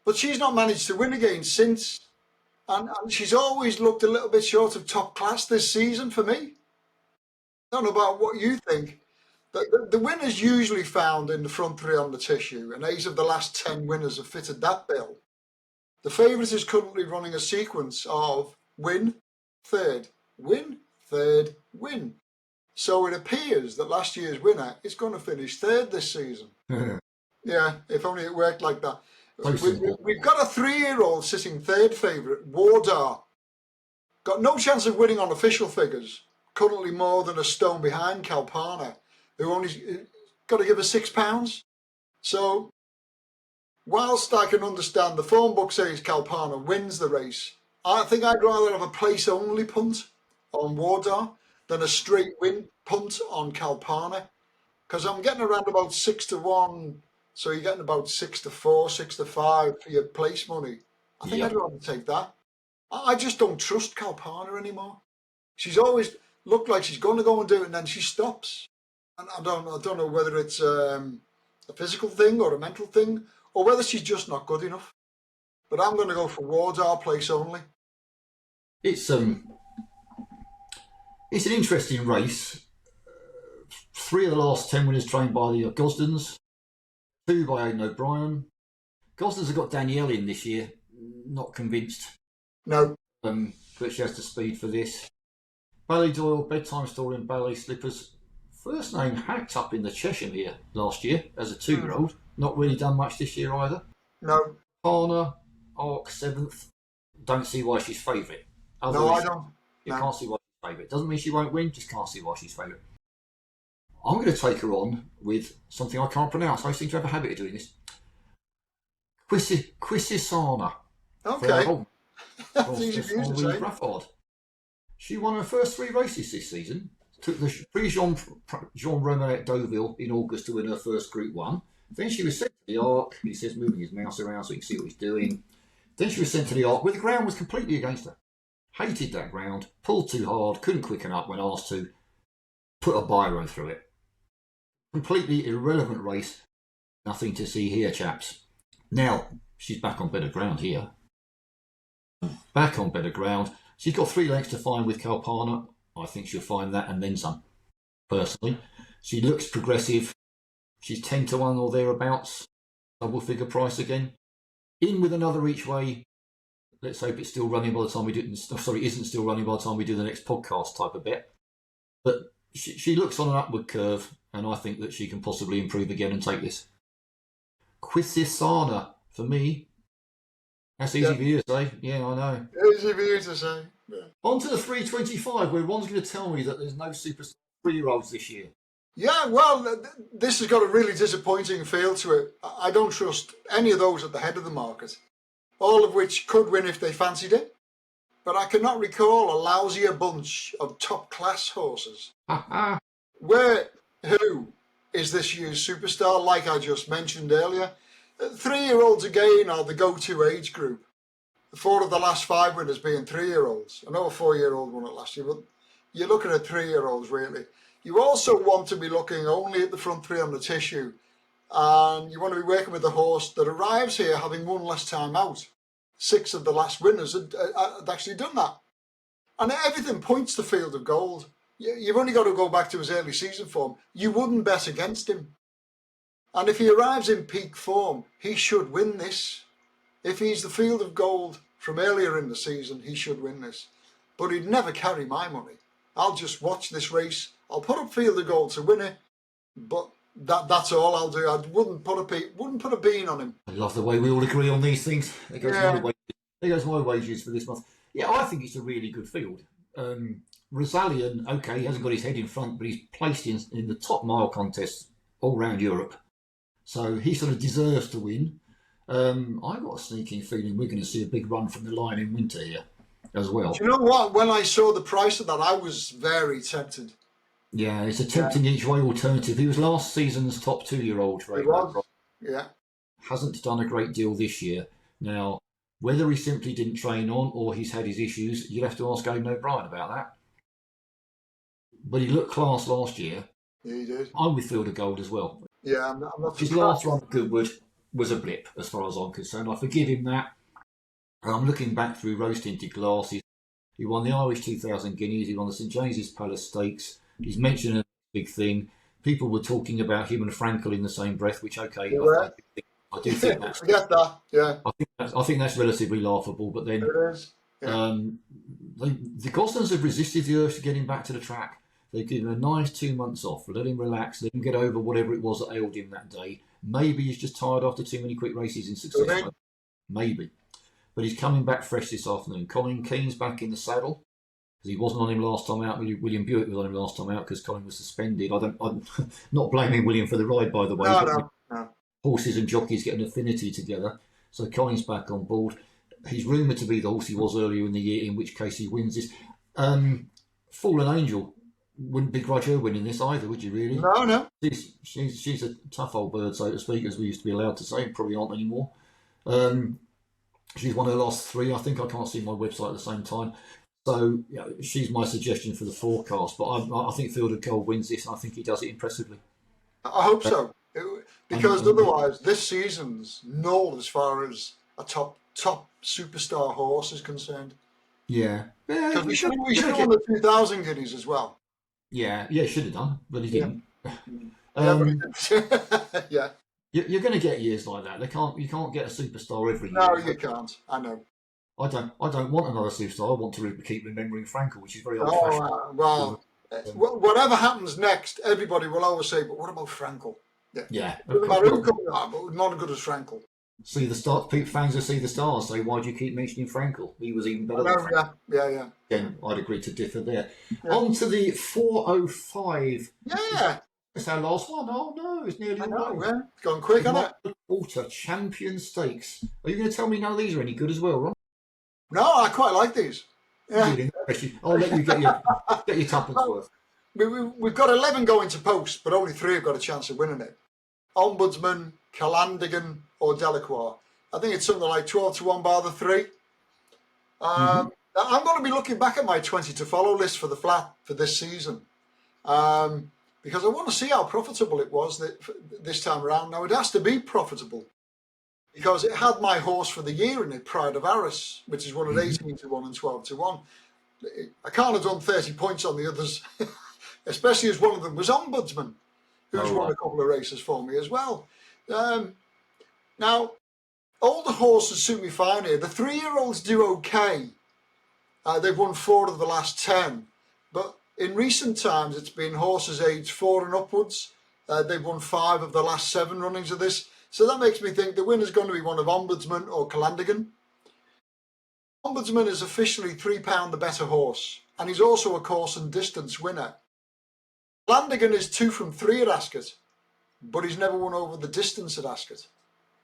But she's not managed to win again since, and she's always looked a little bit short of top class this season for me. I don't know about what you think. The winner's usually found in the front 3 on the tissue, and 8 of the last 10 winners have fitted that bill. The favourite is currently running a sequence of win, third, win, third win. So it appears that last year's winner is going to finish third this season. Yeah, if only it worked like that. We've got a 3-year-old sitting third favourite, Wardar. Got no chance of winning on official figures. Currently more than a stone behind Kalpana, who only got to give her £6. So, whilst I can understand the form book says Kalpana wins the race, I think I'd rather have a place-only punt on Wardar than a straight win punt on Kalpana, because I'm getting around about 6-1, so you're getting about 6-4, 6-5 for your place money. I think I'd rather take that. I just don't trust Kalpana anymore. She's always looked like she's going to go and do it, and then she stops. And I don't know whether it's a physical thing or a mental thing, or whether she's just not good enough. But I'm going to go for Wardar place only. It's an interesting race. 3 of the last 10 winners trained by the Gosdens, 2 by Aidan O'Brien. Gosdens have got Danielle in this year. Not convinced. No. But she has the speed for this. Ballet Doyle, bedtime story and ballet slippers. First name hacked up in the Cheshire last year as a 2-year-old. Not really done much this year either. No. Parna, Arc 7th. Don't see why she's favourite. No, I don't. You can't see why she's favourite. Doesn't mean she won't win, just can't see why she's favourite. I'm going to take her on with something I can't pronounce. I seem to have a habit of doing this. Quisisana. Okay. That's easy for you to say. Rafford. She won her first 3 races this season. Took the Prix Jean Romain at Deauville in August to win her first Group 1. Then she was sent to the Arc. He says moving his mouse around so you can see what he's doing. Then she was sent to the Arc where the ground was completely against her. Hated that ground. Pulled too hard. Couldn't quicken up when asked to. Put a biro through it. Completely irrelevant race. Nothing to see here, chaps. Now, she's back on better ground here. Back on better ground. She's got 3 lengths to find with Kalpana. I think she'll find that and then some, personally. She looks progressive. She's 10-1 or thereabouts. Double figure price again. In with another each way. Let's hope it's still running by the time we do. Isn't still running by the time we do the next podcast type of bet. But she looks on an upward curve, and I think that she can possibly improve again and take this. Quisisana for me. That's easy for you to say. Yeah, I know. Easy for you to say. Yeah. On to the 325, where one's going to tell me that there's no superstar 3-year-olds this year. Yeah, well, this has got a really disappointing feel to it. I don't trust any of those at the head of the market, all of which could win if they fancied it. But I cannot recall a lousier bunch of top-class horses. Who is this year's superstar, like I just mentioned earlier? 3-year-olds again are the go-to age group. 4 of the last 5 winners being 3-year-olds. I know a 4-year-old won it last year, but you're looking at 3-year-olds really. You also want to be looking only at the front 3 on the tissue, and you want to be working with a horse that arrives here having won last time out. 6 of the last winners had actually done that. And everything points to Field of Gold. You've only got to go back to his early season form. You wouldn't bet against him. And if he arrives in peak form, he should win this. If he's the Field of Gold from earlier in the season, he should win this. But he'd never carry my money. I'll just watch this race. I'll put up Field of Gold to win it, but that's all I'll do. I wouldn't put a bean on him. I love the way we all agree on these things. There goes my wages for this month. Yeah, I think it's a really good field. Rosalian, okay, he hasn't got his head in front, but he's placed in the top mile contests all around Europe. So he sort of deserves to win. I've got a sneaking feeling we're going to see a big run from the line in winter here as well. Do you know what? When I saw the price of that, I was very tempted. Yeah, it's a tempting each way alternative. He was last season's top 2-year-old. Right? He was. Yeah. Hasn't done a great deal this year. Now, whether he simply didn't train on or he's had his issues, you'll have to ask Aidan O'Brien about that. But he looked class last year. Yeah, he did. I'm with Field of Gold as well. Yeah, I'm not his last run at Goodwood was a blip, as far as I'm concerned. I forgive him that. I'm looking back through rose-tinted glasses. He won the Irish 2000 Guineas. He won the St James's Palace Stakes. He's mentioned a big thing. People were talking about him and Frankel in the same breath, which, okay, I do think that's... Forget that, yeah. I think that's relatively laughable, but then... It is. Yeah. The Goslings have resisted the urge to get him back to the track. They've given him a nice 2 months off, let him relax, let him get over whatever it was that ailed him that day. Maybe he's just tired after too many quick races in succession. Maybe. But he's coming back fresh this afternoon. Colin Keane's back in the saddle, because he wasn't on him last time out. William Buick was on him last time out because Colin was suspended. I'm not blaming William for the ride, by the way. No. Horses and jockeys get an affinity together. So Colin's back on board. He's rumoured to be the horse he was earlier in the year, in which case he wins this. Fallen Angel wouldn't begrudge her winning this either, would you really? No. She's a tough old bird, so to speak, as we used to be allowed to say. Probably aren't anymore. She's won her last 3. I think I can't see my website at the same time. So she's my suggestion for the forecast. But I think Fielder Cole wins this, and I think he does it impressively. I hope so. Because otherwise, this season's null as far as a top superstar horse is concerned. Yeah. Because we should have won the 2,000 guineas as well. Yeah, should have done, but he didn't. Yeah. You're going to get years like that. You can't get a superstar every year. No, you can't. I know. I don't want another superstar. I want to keep remembering Frankel, which is very old-fashioned. Whatever happens next, everybody will always say, "But what about Frankel?" Yeah. Doesn't matter who comes out, but not as good as Frankel. See the stars. Fans who see the stars say, "Why do you keep mentioning Frankel? He was even better." Than Frankel. Yeah. Then I'd agree to differ there. Yeah. On to the 4:05. Yeah. It's our last one. Oh no, it's nearly all. Yeah. It's gone quick, hasn't it? Water Champion Stakes. Are you going to tell me none of these are any good as well, Ron? No, I quite like these. Yeah. I'll let you get your tuppence worth. We've got 11 going to post, but only 3 have got a chance of winning it. Ombudsman, Calandigan, or Delacroix. I think it's something like 12 to 1 bar the 3. I'm going to be looking back at my 20 to follow list for the flat for this season, because I want to see how profitable it was this time around. Now, it has to be profitable, because it had my horse for the year in it, Pride of Arras, which is one at 18 to 1 and 12 to 1. I can't have done 30 points on the others, especially as one of them was Ombudsman, who's won a couple of races for me as well. Now, all the horses suit me fine here. The 3-year-olds do okay. They've won 4 of the last 10. But in recent times, it's been horses aged 4 and upwards. They've won 5 of the last 7 runnings of this. So that makes me think the winner's going to be one of Ombudsman or Calandigan. Ombudsman is officially £3 the better horse, and he's also a course and distance winner. Calandigan is 2 from 3 at Ascot, but he's never won over the distance at Ascot.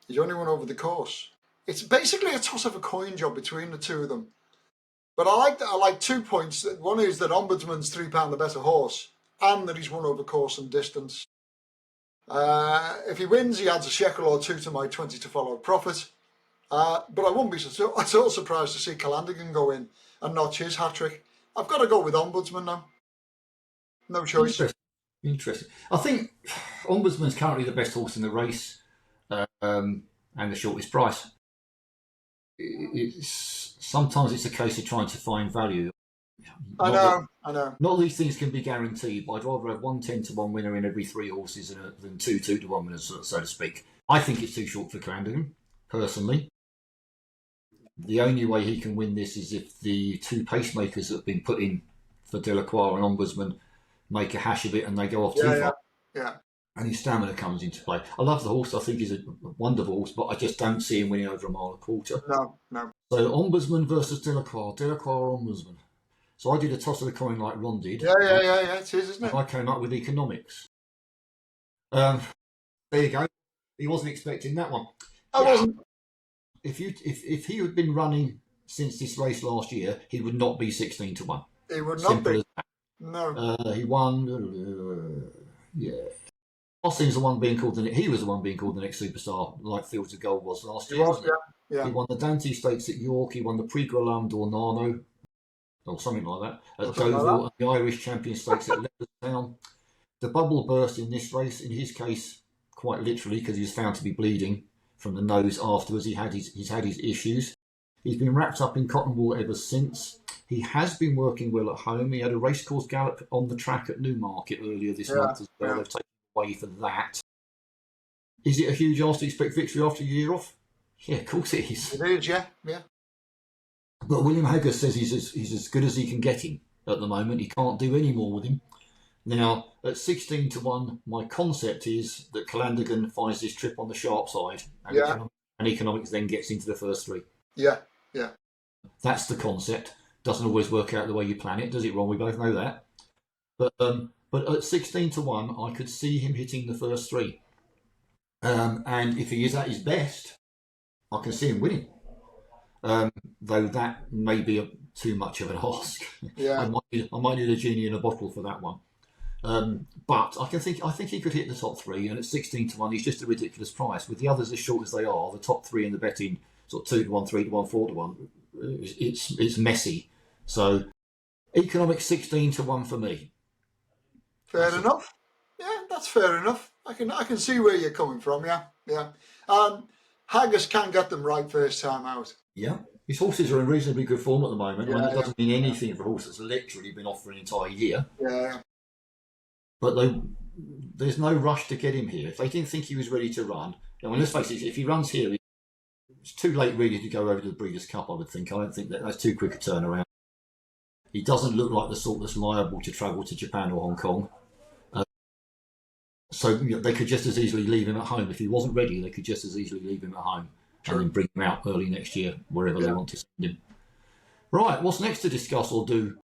He's only won over the course. It's basically a toss of a coin job between the 2 of them. But I like 2 points. One is that Ombudsman's £3 the better horse, and that he's won over course and distance. If he wins, he adds a shekel or 2 to my 20 to follow profit. But I wouldn't be at all surprised to see Calandigan go in and notch his hat-trick. I've got to go with Ombudsman now. No choice. Interesting. I think Ombudsman's currently the best horse in the race, and the shortest price. Sometimes it's a case of trying to find value. I know. Not these things can be guaranteed, but I'd rather have 1 10 to 1 winner in every 3 horses than 2 2 to 1 winners, so to speak. I think it's too short for Calandigan, personally. The only way he can win this is if the 2 pacemakers that have been put in for Delacroix and Ombudsman make a hash of it and they go off too far. Yeah. And his stamina comes into play. I love the horse. I think he's a wonderful horse, but I just don't see him winning over 1.25 miles. No. So Ombudsman versus Delacroix. Delacroix or Ombudsman. So I did a toss of the coin like Ron did. Yeah. It is, isn't it? And I came up with economics. There you go. He wasn't expecting that one. I wasn't. If he had been running since this race last year, he would not be 16 to 1. He would not be. No. He won. Yeah. Austin's the one being called he was the one being called the next superstar, like Fields of Gold was last year. Yeah. He won the Dante Stakes at York. He won the Prix Groland d'Ornano, or something like that, at Deauville, and the Irish Champion Stakes at Leopardstown. The bubble burst in this race. In his case, quite literally, because he was found to be bleeding from the nose afterwards. He's had his issues. He's been wrapped up in cotton wool ever since. He has been working well at home. He had a racecourse gallop on the track at Newmarket earlier this month as well. They've taken away for that. Is it a huge ask to expect victory after a year off? Yeah, of course it is. It is, yeah. But William Haggas says he's as good as he can get him at the moment. He can't do any more with him. Now, at 16 to 1, my concept is that Calandigan finds this trip on the sharp side, and economics then gets into the first three. Yeah. That's the concept. Doesn't always work out the way you plan it, does it, Ron? We both know that. But at 16 to 1, I could see him hitting the first three. And if he is at his best, I can see him winning. Though that may be too much of an ask. Yeah. I might need a genie in a bottle for that one. But I think he could hit the top three, and at 16 to 1, he's just a ridiculous price. With the others as short as they are, the top three in the betting, sort of 2 to 1, 3 to 1, 4 to 1, it's messy. So economic 16 to 1 for me. Fair enough. Yeah, that's fair enough. I can see where you're coming from. Yeah. Haggas can get them right first time out. Yeah. His horses are in reasonably good form at the moment. Yeah, and it doesn't mean anything for a horse that's literally been off for an entire year. Yeah. But there's no rush to get him here. If they didn't think he was ready to run, I mean, let's face it, if he runs here, it's too late really to go over to the Breeders' Cup, I would think. I don't think that's too quick a turnaround. He doesn't look like the sort that's liable to travel to Japan or Hong Kong. So they could just as easily leave him at home. If he wasn't ready, they could just as easily leave him at home. True. And then bring him out early next year, wherever they want to send him. Right, what's next to discuss or do?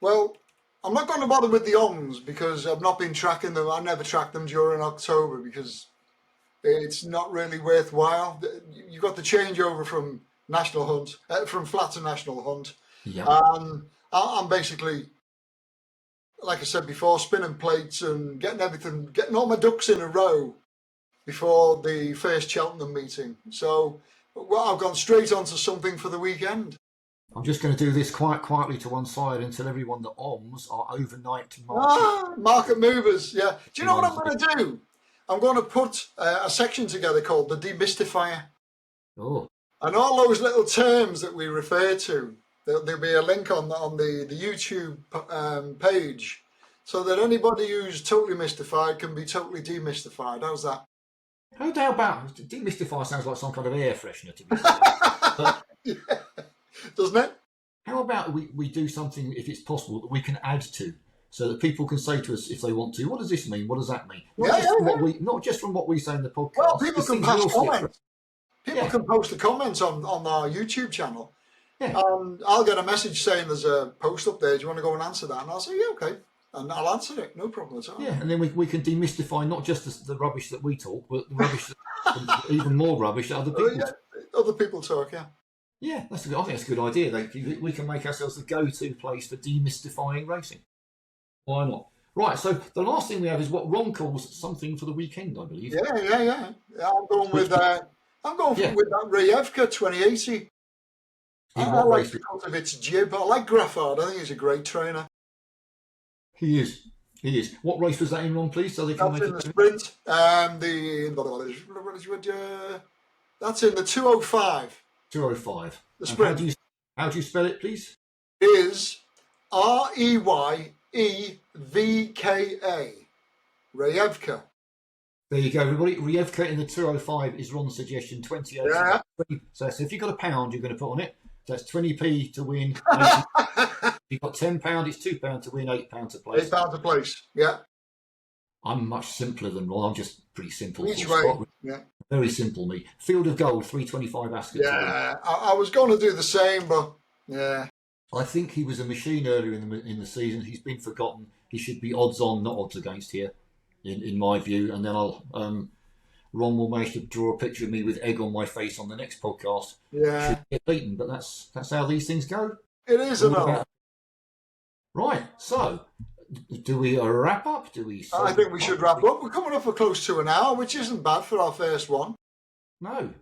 Well, I'm not going to bother with the OMS because I've not been tracking them. I never tracked them during October because it's not really worthwhile. You've got the changeover from National Hunt, from flat to National Hunt. Yeah. I'm basically, like I said before, spinning plates and getting all my ducks in a row before the first Cheltenham meeting. So, I've gone straight onto something for the weekend. I'm just going to do this quietly to one side and tell everyone that OMS are overnight market. Market movers, yeah. Do you know what I'm going to do? I'm going to put a section together called the Demystifier. Oh. And all those little terms that we refer to, there'll be a link on the YouTube page so that anybody who's totally mystified can be totally demystified. How's that? No doubt about it. Demystify sounds like some kind of air freshener to me. Yeah. Doesn't it? How about we do something, if it's possible, that we can add to, so that people can say to us if they want to, what does this mean? What does that mean? Not just from what we say in the podcast. Well, people can pass comments. People can post a comment on our YouTube channel. Yeah. I'll get a message saying there's a post up there. Do you want to go and answer that? And I'll say, yeah, okay. And I'll answer it. No problem at all. Yeah, and then we can demystify not just the rubbish that we talk, but the rubbish, even more rubbish that other people talk. Other people talk, yeah. Yeah, I think that's a good idea. We can make ourselves the go-to place for demystifying racing. Why not? Right, so the last thing we have is what Ron calls something for the weekend, I believe. Yeah. I'm going with that Rayevka 2080. I like because of its jib. I like Graffard. I think he's a great trainer. He is. What race was that in, Ron, please? So they can that's in the sprint. That's in the 205. 205. The sprint. How do you spell it, please? Is Reyevka. Rayevka. There you go, everybody. Rayevka in the 205 is Ron's suggestion. 28. Yeah. So if you've got £1, you're going to put on it. So that's 20p to win. If you've got £10, it's £2 to win, £8 to place. £8 to place. Yeah. I'm much simpler than Ron. I'm just pretty simple. Each way. Yeah. Very simple, me. Field of Gold, 325 Ascot. Yeah, I was going to do the same, but yeah. I think he was a machine earlier in the season. He's been forgotten. He should be odds on, not odds against here, in my view. And then Ron will manage to draw a picture of me with egg on my face on the next podcast. Yeah. Should get beaten, but that's how these things go. It is enough. Right. So, do we wrap up? I think we should wrap up. We're coming up for close to an hour, which isn't bad for our first one. No,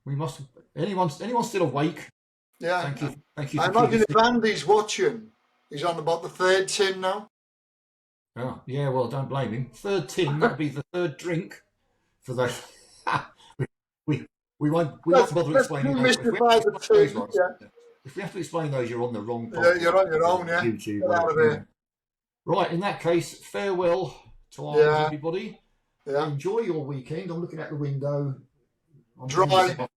we must. Anyone still awake? Yeah. Thank you. I imagine if Andy's watching, he's on about the third tin now. Oh yeah, well, don't blame him. Third tin, that'd be the third drink for the. we won't bother explaining those. If we have to explain those, you're on the wrong podcast. Yeah, you're on your own. Yeah. YouTube. Get out of here. Right, in that case, farewell to everybody. Yeah. Enjoy your weekend. I'm looking out the window. Dry.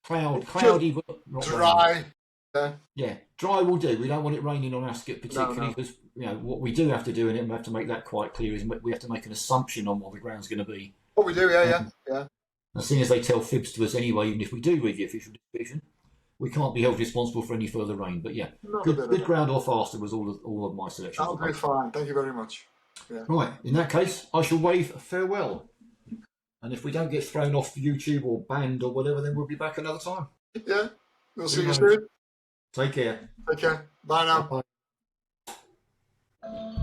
Cloudy. Dry. Yeah, dry will do. We don't want it raining on Ascot particularly because what we do have to do, and we have to make that quite clear, is we have to make an assumption on what the ground's going to be. Oh, we do, yeah. As soon as they tell fibs to us anyway, even if we do read the official description, we can't be held responsible for any further rain. But yeah, good ground or faster was all of my selections. That'll be fine. Thank you very much. Yeah. Right, in that case, I shall wave farewell. And if we don't get thrown off YouTube or banned or whatever, then we'll be back another time. Yeah, we'll see you soon. Take care. Take care. Bye now. Bye.